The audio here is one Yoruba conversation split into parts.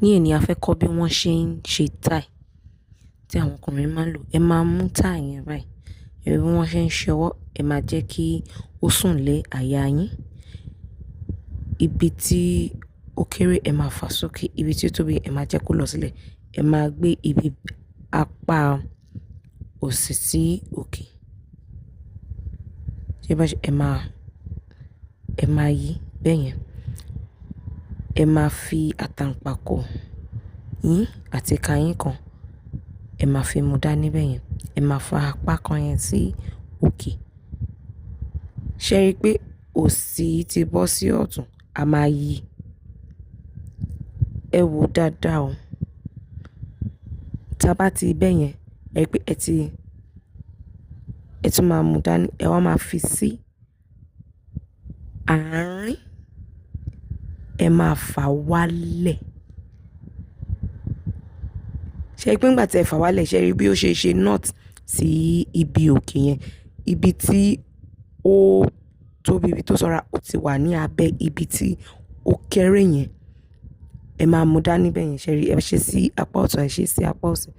Ní èní a fẹ́ kọ́ bí wọ́n ṣe ń ṣe tie tí àwọn ọkùnrin máa ń lò. Ẹ máa mú tie yẹn báyìí. Ẹ rí bí wọ́n ṣe ń ṣe ọwọ́, ẹ máa jẹ́ kí ó sùn lé àyà yín. Ibi tí ó kéré ẹ máa fà sókè, ibi tí ó tóbi ẹ máa jẹ́ kó lọ sílẹ̀. Ẹ máa gbé ibi apá òsì sí òkè. Ṣé bá ṣe ẹ máa yí bẹ́ẹ̀ yẹn. Ẹ máa fi àtàǹpàkò yín àti ìka yín kan, ẹ máa fi mú dání bẹ́ẹ̀ yẹn. Ẹ máa fa apá kan yẹn sí òkè. Ṣé rí pé òsì ti bọ́ sí ọ̀tún, a máa yí. Ẹ wò dáadáa o. Tí a bá ti bẹ́ẹ̀ yẹn, ẹ rí pé ẹ tún máa mú dání, ẹ wá máa fi sí àárín. Ẹ máa fà wálẹ̀. Ṣé rí pé nígbà tí ẹ fà wálẹ̀, ṣé rí bí ó ṣe knot sí ibi òkè yẹn. Ibi tí ó tóbi, ibi tó sanra, ó ti wà ní abẹ́ ibi tí ó kéré yẹn. Ẹ máa mú dání bẹ́ẹ̀ yẹn. Ṣé rí, ẹ ṣe sí apá ọ̀tún, ẹ ṣe sí apá òsì.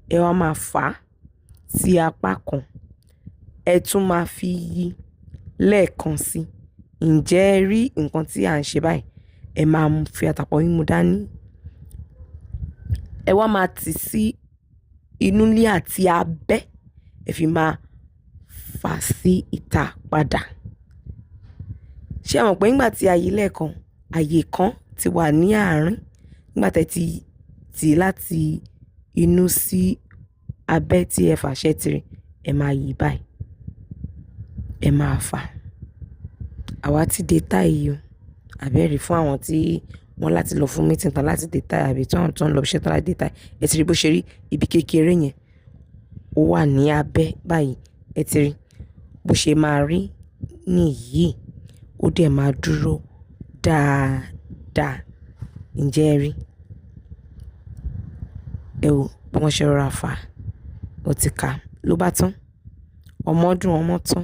Ẹ wá máa fà sí apá kan. Ẹ tún máa fi yí lẹ́ẹ̀kan sí. Ǹjẹ́ ẹ rí nǹkan tí à ń ṣe báyìí? Ẹ máa fi àtàǹpàkò yín mú dání. Ẹ wá máa tì sí inú ilé àti abẹ́. Ẹ fi máa fà sí ìta padà. Ṣé ẹ mọ̀ pé nígbà tí a yí lẹ́ẹ̀kan, àyè kan ti wà ní àárín. Nígbà tí ẹ ti tì láti inú sí abẹ́ tí ẹ fà ṣẹ́tìrì, ẹ máa yí báyìí. Ẹ máa fà. Àwa ti dé tie yìí o. Àbẹ́ẹ̀rí fún àwọn tí wọ́n láti lọ fún meeting tán láti dé tie àbí tí wọ́n tún lọ ibi iṣẹ́ tán láti dé tie. Ẹ ti rí bó ṣe rí ibi kékeré yẹn. Ó wà ní abẹ́ báyìí. Ẹ ti rí bó ṣe máa rí nìyí. Ó dẹ̀ máa dúró dáadáa. Ǹjẹ́ ẹ rí? Ẹ wò bí wọ́n ṣe rọra fà. Ó ti ká. Ló bá tán. Ọmọ dùn, ọmọ tán.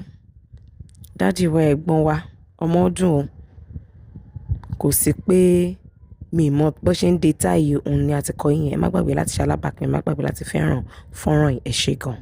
Daddy wa, ẹ̀gbọ́n wa, ọmọ dùn o. Kò sí pé mi mọ̀ bó ṣe ń dé tie yìí, òun ni a ti kọ́ yín. Ẹ má gbàgbé láti ṣe alábàápín, ẹ má gbàgbé láti fẹ́ràn fọ́nrán yìí. Ẹ ṣé gan.